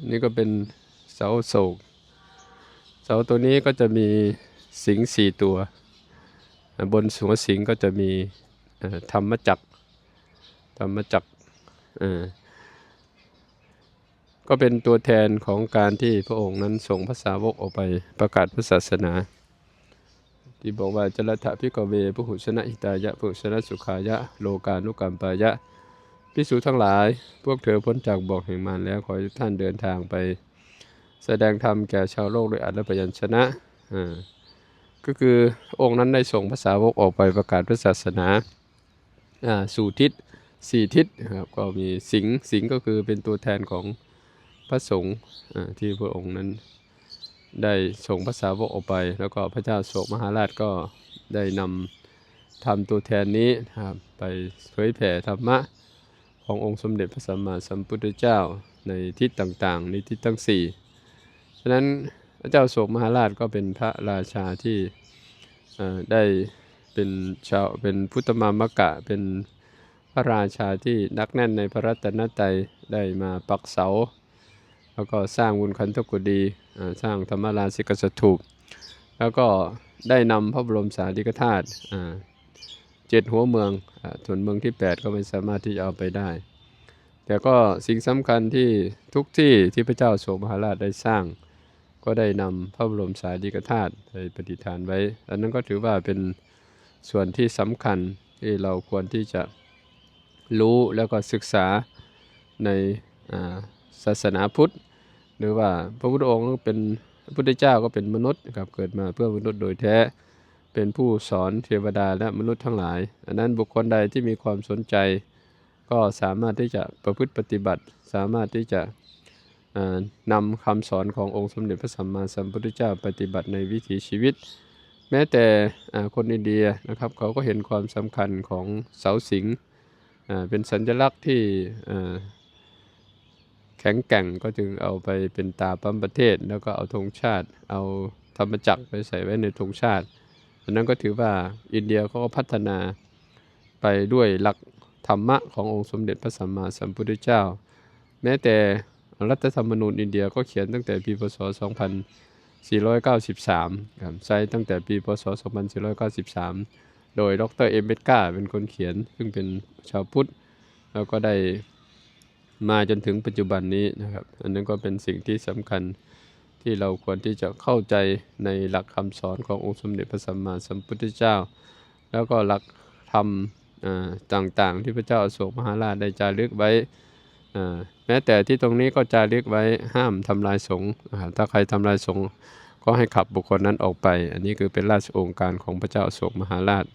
นี่ก็เป็นเสาโศกเสาตัวนี้ก็จะมีสิงห์4ตัวบนหัวสิงห์ก็จะมีธรรมจักรเอ่อก็เป็นตัวแทนของการที่พระองค์นั้นส่งพระสาวกออกไปประกาศพระศาสนาที่บอกว่าจรัตถะพิกเวพุหุชนะหิตายะพุหุชนะสุขายะโลกานุกัมปายะภิกษุทั้งหลายพวกเธอพ้นจากบ่วงแห่งมารแล้วขอให้ทุกท่านเดินทางไปแสดงธรรมแก่ชาวโลกด้วยอัตถะพยัญชนะก็คือองค์นั้นได้ส่งภาษาวกออกไปประกาศพระศาสนาสู่ทิศ4ทิศครับก็มีสิงห์ก็คือเป็นตัวแทนของพระสงฆ์ที่พระองค์นั้นได้ส่งภาษาวกออกไปแล้วก็พระเจ้าโศกมหาราชก็ได้นำทำตัวแทนนี้ครับไปเผยแผ่ธรรมะขององค์สมเด็จพระสัมมาสัมพุทธเจ้าในทิศต่างๆในทิศทั้ง4ฉะนั้นพระเจ้าโศกมหาราชก็เป็นพระราชาที่ได้เป็นพุทธมามกะเป็นพระราชาที่นักแน่นในพระรัตนตรัยได้มาปักเสาแล้วก็สร้างวุณคันธกุฎีสร้างธรรมราชิกสถูปแล้วก็ได้นำพระบรมสารีริกธาตุ7หัวเมืองส่วนเมืองที่8ก็ไม่สามารถที่จะเอาไปได้แต่ก็สิ่งสำคัญที่ทุกที่ที่พระเจ้าโศกมหาราชได้สร้างก็ได้นำพระบรมสารีริกธาตุไปประดิษฐานไว้อันนั้นก็ถือว่าเป็นส่วนที่สำคัญที่เราควรที่จะรู้แล้วก็ศึกษาในศาสนาพุทธหรือว่าพระพุทธองค์เป็นพระพุทธเจ้าก็เป็นมนุษย์ครับเกิดมาเพื่อมนุษย์โดยแท้เป็นผู้สอนเทวดาและมนุษย์ทั้งหลายอันนั้นบุคคลใดที่มีความสนใจก็สามารถที่จะประพฤติปฏิบัติสามารถที่จะนำคำสอนขององค์สมเด็จพระสัมมาสัมพุทธเจ้าปฏิบัติในวิถีชีวิตแม้แต่คนอินเดียนะครับเขาก็เห็นความสำคัญของเสาสิงห์เป็นสัญลักษณ์ที่แข็งแกร่งก็จึงเอาไปเป็นตาปั๊มประเทศแล้วก็เอาธงชาติเอาธรรมจักรไปใส่ไว้ในธงชาติอันนั้นก็ถือว่าอินเดียเขาก็พัฒนาไปด้วยหลักธรรมะขององค์สมเด็จพระสัมมาสัมพุทธเจ้าแม้แต่รัฐธรรมนูญอินเดียก็เขียนตั้งแต่ปีพศ 2493ครับใช้ตั้งแต่ปีพศ 2493โดยดร. เอมเบตกาเป็นคนเขียนซึ่งเป็นชาวพุทธแล้วก็ได้มาจนถึงปัจจุบันนี้นะครับอันนั้นก็เป็นสิ่งที่สำคัญที่เราควรที่จะเข้าใจในหลักคำสอนขององค์สมเด็จพระสัมมาสัมพุทธเจ้าแล้วก็หลักธรรมต่างๆที่พระเจ้าอโศกมหาราชได้จารึกไว้แม้แต่ที่ตรงนี้ก็จารึกไว้ห้ามทำลายสงฆ์ถ้าใครทำลายสงฆ์ก็ให้ขับบุคคลนั้นออกไปอันนี้คือเป็นราชโองการของพระเจ้าอโศกมหาราช